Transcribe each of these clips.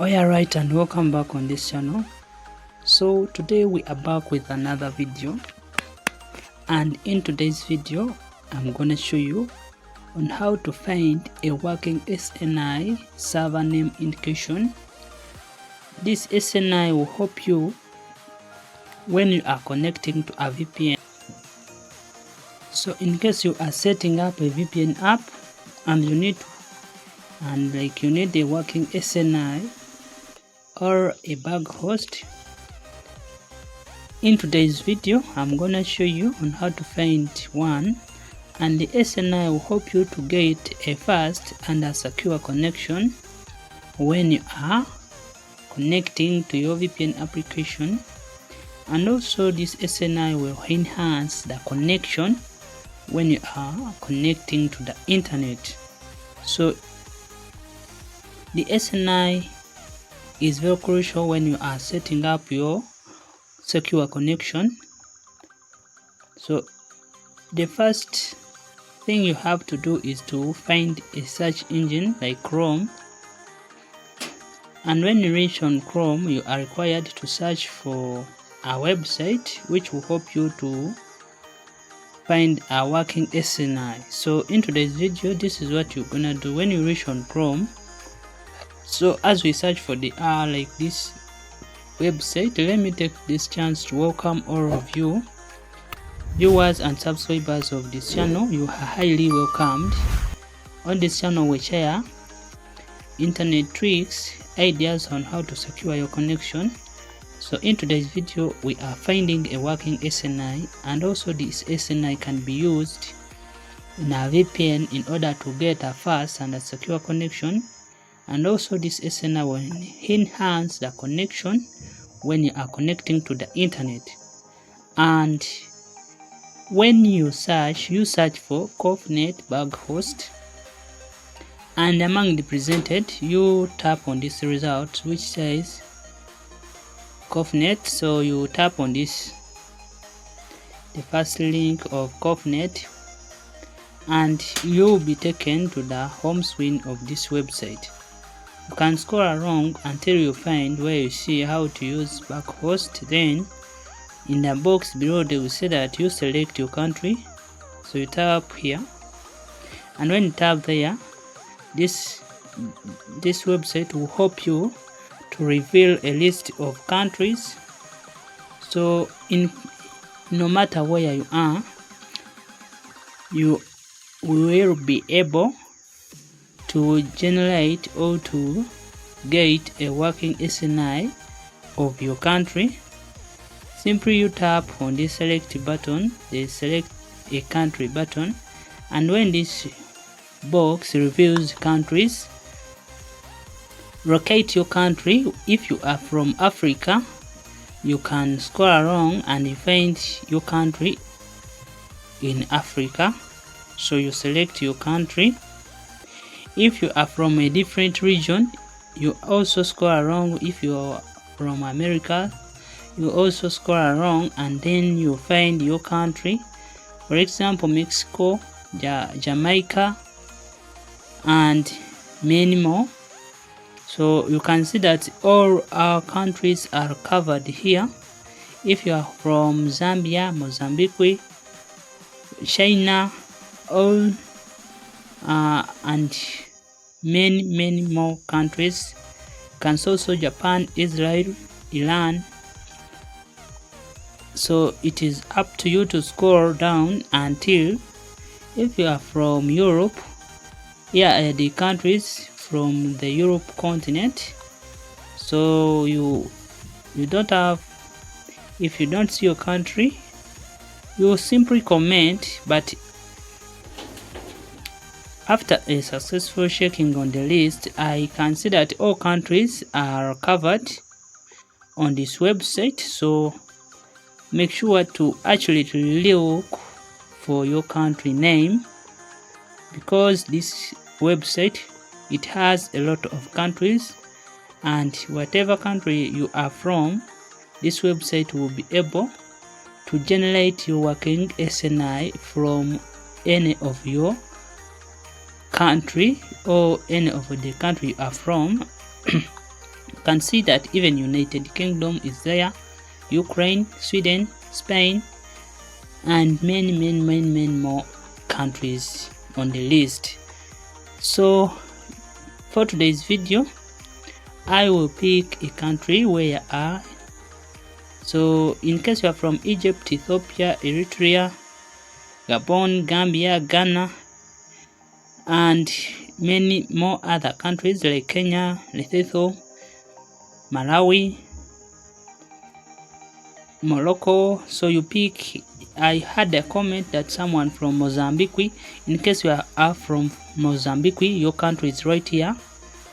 Alright, and welcome back on this channel. So today we are back with another video, and in today's video I'm gonna show you on how to find a working SNI server name indication. This SNI will help you when you are connecting to a VPN. So in case you are setting up a VPN app and you need a working SNI or a bug host, in today's video I'm gonna show you on how to find one, and the SNI will help you to get a fast and a secure connection when you are connecting to your VPN application. And also this SNI will enhance the connection when you are connecting to the internet. So the SNI is very crucial when you are setting up your secure connection. So the first thing you have to do is to find a search engine like Chrome, and when you reach on Chrome you are required to search for a website which will help you to find a working SNI. So in today's video this is what you're gonna do when you reach on Chrome. So as we search for the like this website, let me take this chance to welcome all of you viewers and subscribers of this channel. You are highly welcomed. On this channel we share internet tricks, ideas on how to secure your connection. So in today's video we are finding a working SNI, and also this SNI can be used in a VPN in order to get a fast and a secure connection. And also this SNI will enhance the connection when you are connecting to the internet. And when you search for CoffNet bug host, and among the presented you tap on this result which says CoffNet. So you tap on this, the first link of CoffNet, and you'll be taken to the home screen of this website. You can scroll along until you find where you see how to use bug host. Then in the box below they will say that you select your country, so you tap here, and when you tap there, this website will help you to reveal a list of countries. So no matter where you are, you will be able to generate or to get a working SNI of your country. Simply you tap on this select button, the select a country button, and when this box reveals countries, locate your country. If you are from Africa, you can scroll along and you find your country in Africa, so you select your country. If you are from a different region, you also scroll along. If you are from America, you also scroll along and then you find your country, for example Mexico, Jamaica, and many more. So you can see that all our countries are covered here. If you are from Zambia, Mozambique, China, all and many more countries. You can also Japan, Israel, Iran. So it is up to you to scroll down until, if you are from Europe, here are the countries from the Europe continent. So you don't have, if you don't see your country, you simply comment, but after a successful checking on the list, I can see that all countries are covered on this website. So make sure to actually look for your country name, because this website, it has a lot of countries, and whatever country you are from, this website will be able to generate your working SNI from any of your country or any of the country you are from. can see that even United Kingdom is there, Ukraine, Sweden, Spain, and many more countries on the list. So for today's video, I will pick a country where you are. So in case you are from Egypt, Ethiopia, Eritrea, Gabon, Gambia, Ghana, and many more other countries like Kenya, Lesotho, Malawi, Morocco. So you pick. I had a comment that someone from Mozambique. In case you are from Mozambique, your country is right here.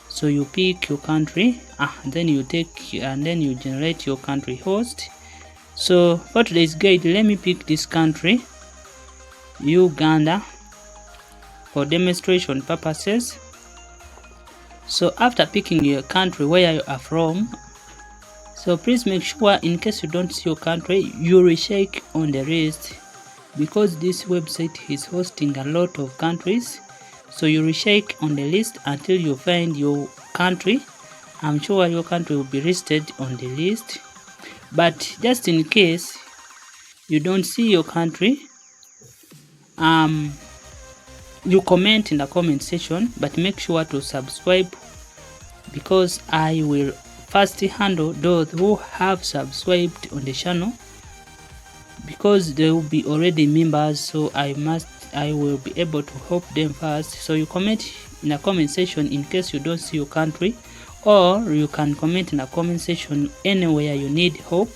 So you pick your country, then you take and then you generate your country host. So for today's guide, let me pick this country, Uganda, for demonstration purposes. So after picking your country where you are from, so please make sure, in case you don't see your country, you recheck on the list, because this website is hosting a lot of countries. So you recheck on the list until you find your country. I'm sure your country will be listed on the list, but just in case you don't see your country, you comment in the comment section, but make sure to subscribe, because I will first handle those who have subscribed on the channel, because they will be already members. So I will be able to help them first. So you comment in the comment section in case you don't see your country, or you can comment in the comment section anywhere you need help.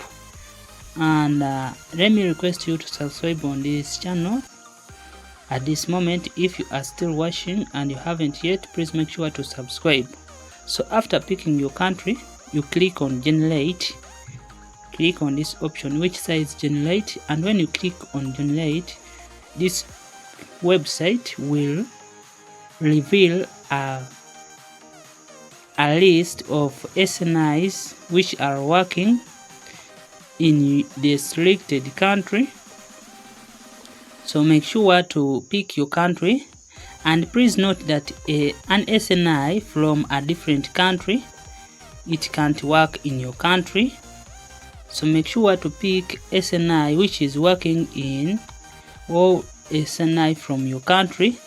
And let me request you to subscribe on this channel at this moment. If you are still watching and you haven't yet, please make sure to subscribe. So after picking your country, you click on generate. Click on this option which says generate, and when you click on generate, this website will reveal a list of SNIs which are working in the selected country. So make sure to pick your country, and please note that an SNI from a different country, it can't work in your country. So make sure to pick SNI which is working in, or SNI from your country,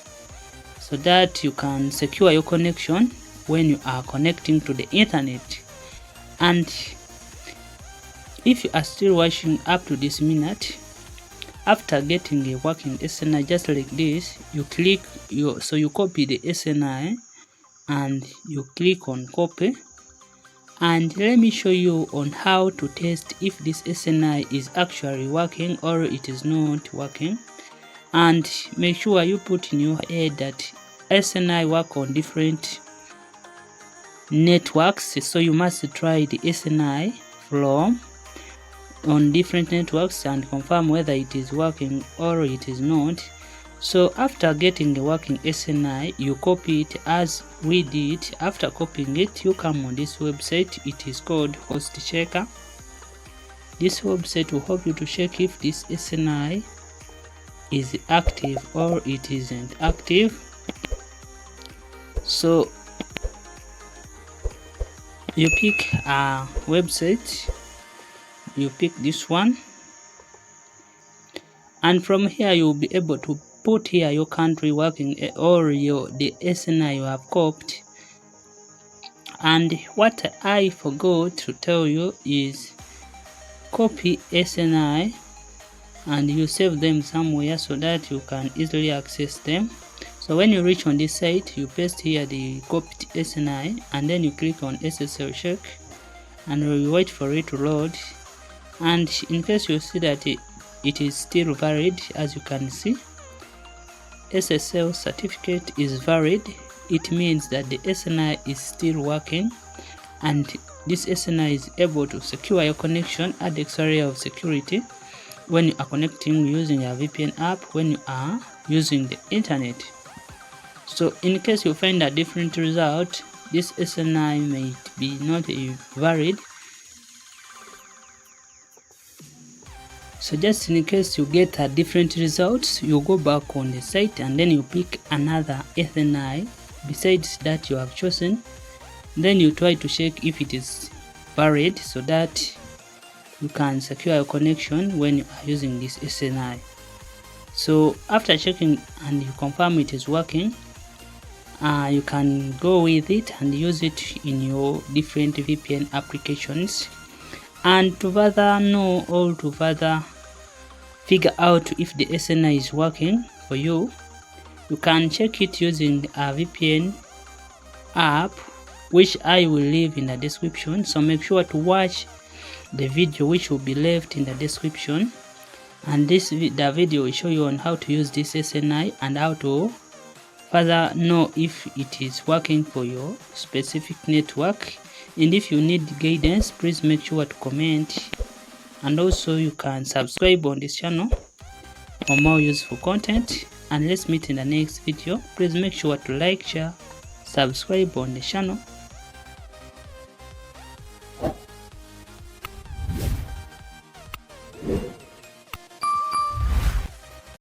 so that you can secure your connection when you are connecting to the internet. And if you are still watching up to this minute, after getting a working SNI just like this, you click so you copy the SNI and you click on copy. And let me show you on how to test if this SNI is actually working or it is not working. And make sure you put in your head that SNI work on different networks, so you must try the SNI from on different networks and confirm whether it is working or it is not. So after getting a working SNI, you copy it as we did. After copying it, you come on this website. It is called Host Checker. This website will help you to check if this SNI is active or it isn't active. So you pick a website, you pick this one, and from here you will be able to put here your country working or the SNI you have copied. And what I forgot to tell you is copy SNI and you save them somewhere so that you can easily access them. So when you reach on this site, you paste here the copied SNI and then you click on SSL check and you wait for it to load. And in case you see that it is still valid, as you can see, SSL certificate is valid. It means that the SNI is still working, and this SNI is able to secure your connection at the area of security when you are connecting using a VPN app, when you are using the internet. So in case you find a different result, this SNI may be not valid. So just in case you get a different result, you go back on the site and then you pick another SNI besides that you have chosen. then you try to check if it is valid so that you can secure your connection when you are using this SNI. So after checking and you confirm it is working, you can go with it and use it in your different VPN applications. And to further know or to further figure out if the SNI is working for you, you can check it using a VPN app, which I will leave in the description. So make sure to watch the video which will be left in the description, and the video will show you on how to use this SNI and how to further know if it is working for your specific network. And if you need guidance, please make sure to comment, and also you can subscribe on this channel for more useful content. And let's meet in the next video. Please make sure to like, share, subscribe on the channel.